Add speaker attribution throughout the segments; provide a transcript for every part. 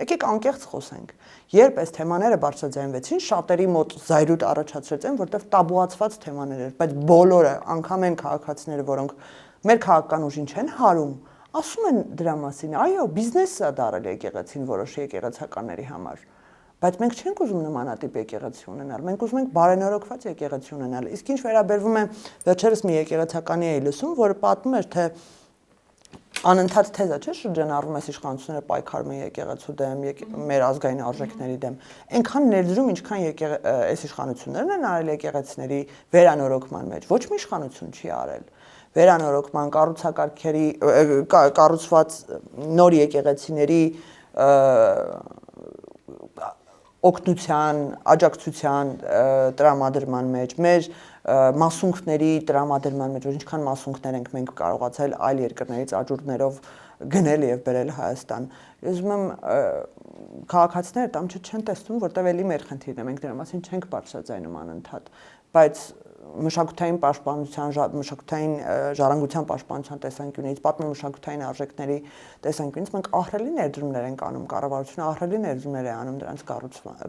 Speaker 1: Եկեք անկեղծ խոսենք։ Երբ այս թեմաները բարձրաձայնվեցին, շատերի մոտ զայրույթ առաջացրեց այն, որտեղ տաբուացված թեմաներ էր, բայց բոլորը, անգամ այն քաղաքացիները, որոնք մեր քաղաքական ուժին չեն հարում, ասում են դրա մասին, այո, բիզնես է դարել եկեղեցին որոշ եկեղեցականների համար։ Բայց մենք չենք ուզում նմանատիպ եկեղեցի ունենալ, մենք ուզում ենք բարենորոգված եկեղեցի ունենալ։ Իսկ ինչ վերաբերվում է վերջերս մի եկեղեցականի էի լսում, որը պատմում էր, թե անընդհատ թեզա չէ շրջանառվում այս իշխանությունները պայքարում են եկեղեցու դեմ, մեր ազգային արժեքների դեմ։ Այնքան ներդրում, ինչքան այս իշխանություններն են արել եկեղեցիների վերանորոգման մեջ, ոչ մի իշխանություն չի արել։ Վերանորոգման, կառուցակարգերի, կառուցված նոր եկեղեցիների օգնության, աջակցության տրամադրման մեջ, մեր մասունքների տրամադրման մեջ, որ ինչքան մասունքներ ենք մենք կարողացել այլ երկրներից աճուրդներով գնել եւ բերել Հայաստան։ Ուզում եմ քաղաքացիները տամ չեն տեսնում, որտեղ էլի մեր խնդիրն է, մենք դրա մասին չենք բարձրաձայնում անընդհատ, բայց մշակութային պաշտպանության, մշակութային ժառանգության պաշտպանության տեսանկյունից, պատմամշակութային արժեքների տեսանկյունից մենք ահռելի ներդրումներ ենք անում, կառավարությունը ահռելի ներդրումներ է անում դրանց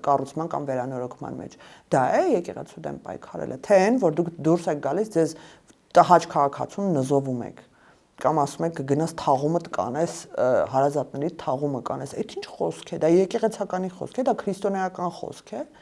Speaker 1: կառուցման կամ վերանորոգման մեջ։ Դա է եկեղեցու դեմ պայքարելը, թե այն, որ դուք դուրս եք գալիս, ձեզ տհաճ քաղաքացուն նզովում եք, կամ ասում եք գնաս թաղումդ կանես, հարազատների թաղումը կանես, այդ ինչ խոսք է, դա եկեղեցականի խոսք է, դա քրիստոնեական խոսք է։